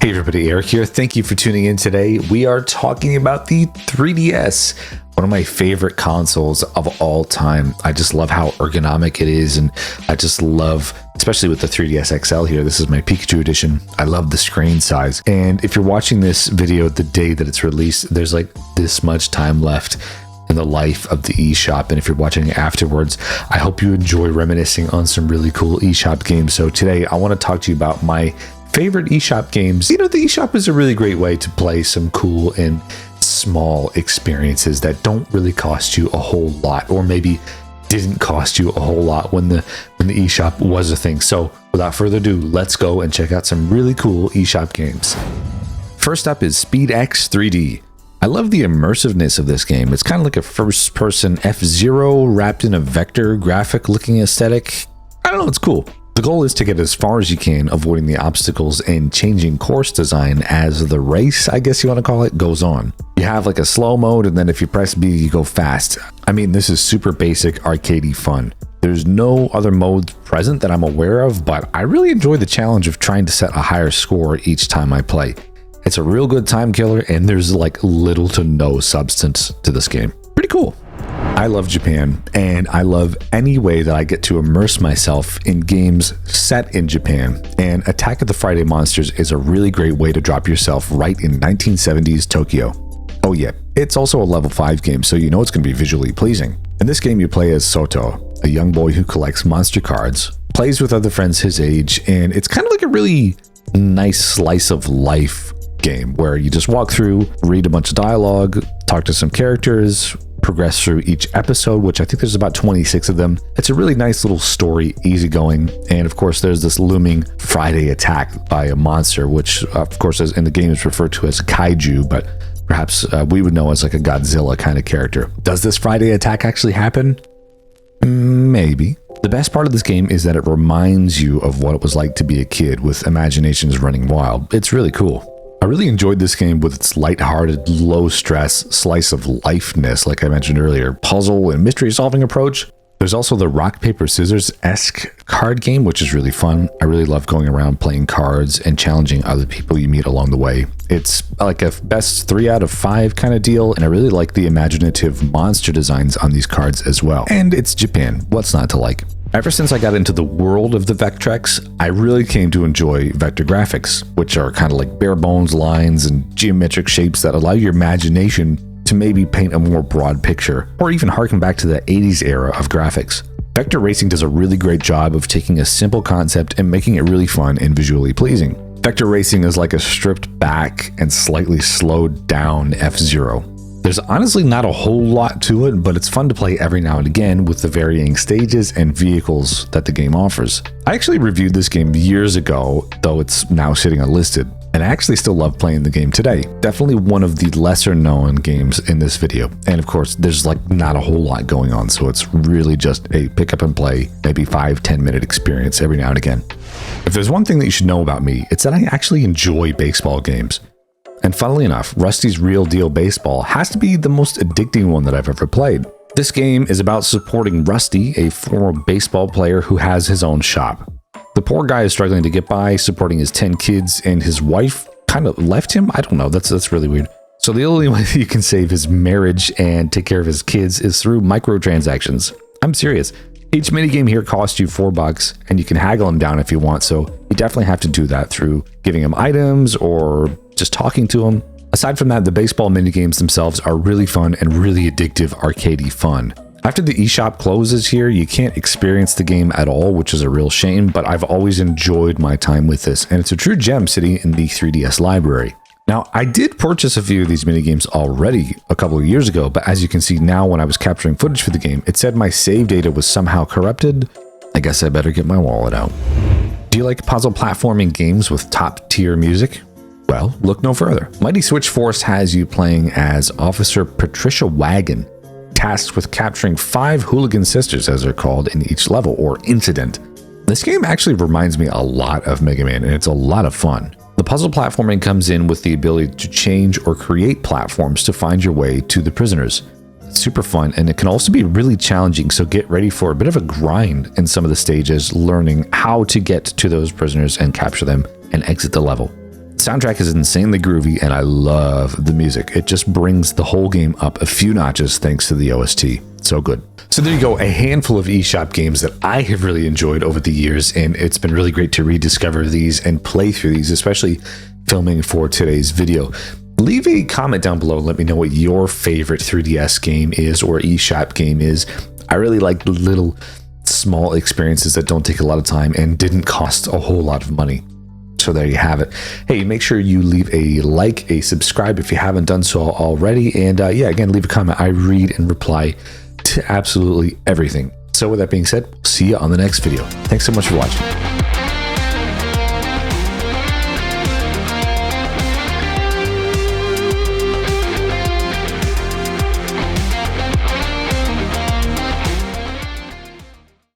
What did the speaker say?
Hey everybody, Eric here. Thank you for tuning in today. We are talking about the 3DS, one of my favorite consoles of all time. I just love how ergonomic it is, and I just love, especially with the 3DS XL here, this is my Pikachu edition. I love the screen size. And if you're watching this video the day that it's released, there's like this much time left in the life of the eShop, and if you're watching it afterwards, I hope you enjoy reminiscing on some really cool eShop games. So today I want to talk to you about my favorite eShop games. You know, the eShop is a really great way to play some cool and small experiences that don't really cost you a whole lot, or maybe didn't cost you a whole lot when the eShop was a thing. So without further ado, let's go and check out some really cool eShop games. First up is Speed X 3D. I love the immersiveness of this game. It's kind of like a first-person F-Zero wrapped in a vector graphic looking aesthetic. I don't know, it's cool. The goal is to get as far as you can, avoiding the obstacles and changing course design as the race, I guess you want to call it, goes on. You have like a slow mode, and then if you press B, you go fast. I mean, this is super basic, arcadey fun. There's no other modes present that I'm aware of, but I really enjoy the challenge of trying to set a higher score each time I play. It's a real good time killer, and there's like little to no substance to this game. Pretty cool. I love Japan, and I love any way that I get to immerse myself in games set in Japan, and Attack of the Friday Monsters is a really great way to drop yourself right in 1970s Tokyo. Oh yeah, it's also a level 5 game, so you know it's going to be visually pleasing. In this game you play as Soto, a young boy who collects monster cards, plays with other friends his age, and it's kind of like a really nice slice of life game where you just walk through, read a bunch of dialogue, talk to some characters, progress through each episode, which I think there's about 26 of them. It's a really nice little story, easygoing, and of course there's this looming Friday attack by a monster, which of course is in the game is referred to as kaiju, but perhaps we would know as like a Godzilla kind of character. Does this Friday attack actually happen? Maybe. The best part of this game is that it reminds you of what it was like to be a kid with imaginations running wild. It's really cool. I really enjoyed this game with its lighthearted, low-stress, slice-of-lifeness, like I mentioned earlier, puzzle and mystery-solving approach. There's also the rock-paper-scissors-esque card game, which is really fun. I really love going around playing cards and challenging other people you meet along the way. It's like a best 3 out of 5 kind of deal, and I really like the imaginative monster designs on these cards as well. And it's Japan. What's not to like? Ever since I got into the world of the Vectrex, I really came to enjoy vector graphics, which are kind of like bare bones lines and geometric shapes that allow your imagination to maybe paint a more broad picture, or even harken back to the 80s era of graphics. Vector racing does a really great job of taking a simple concept and making it really fun and visually pleasing. Vector racing is like a stripped back and slightly slowed down F-Zero. There's honestly not a whole lot to it, but it's fun to play every now and again with the varying stages and vehicles that the game offers. I actually reviewed this game years ago, though it's now sitting unlisted, and I actually still love playing the game today. Definitely one of the lesser known games in this video. And of course, there's like not a whole lot going on, so it's really just a pick up and play, maybe 5-10 minute experience every now and again. If there's one thing that you should know about me, it's that I actually enjoy baseball games. And funnily enough, Rusty's Real Deal Baseball has to be the most addicting one that I've ever played. This game is about supporting Rusty, a former baseball player who has his own shop. The poor guy is struggling to get by, supporting his 10 kids, and his wife kind of left him? I don't know, that's really weird. So the only way that you can save his marriage and take care of his kids is through microtransactions. I'm serious. Each minigame here costs you $4, and you can haggle him down if you want, so you definitely have to do that through giving him items or just talking to him. Aside from that, the baseball minigames themselves are really fun and really addictive arcadey fun. After the eShop closes here, you can't experience the game at all, which is a real shame, but I've always enjoyed my time with this, and it's a true gem sitting in the 3DS library. Now, I did purchase a few of these minigames already a couple of years ago, but as you can see now when I was capturing footage for the game, it said my save data was somehow corrupted. I guess I better get my wallet out. Do you like puzzle platforming games with top-tier music? Well, look no further. Mighty Switch Force has you playing as Officer Patricia Wagon, tasked with capturing 5 hooligan sisters, as they're called, in each level or incident. This game actually reminds me a lot of Mega Man, and it's a lot of fun. The puzzle platforming comes in with the ability to change or create platforms to find your way to the prisoners. It's super fun, and it can also be really challenging, so get ready for a bit of a grind in some of the stages, learning how to get to those prisoners and capture them and exit the level. soundtrack is insanely groovy, and I love the music. It just brings the whole game up a few notches thanks to the OST. So good. So there you go, a handful of eShop games that I have really enjoyed over the years, and it's been really great to rediscover these and play through these, especially filming for today's video. Leave a comment down below and let me know what your favorite 3DS game is or eShop game is. I really like little small experiences that don't take a lot of time and didn't cost a whole lot of money. So there you have it. Hey, make sure you leave a like, a subscribe if you haven't done so already. And yeah, again, leave a comment. I read and reply to absolutely everything. So with that being said, we'll see you on the next video. Thanks so much for watching.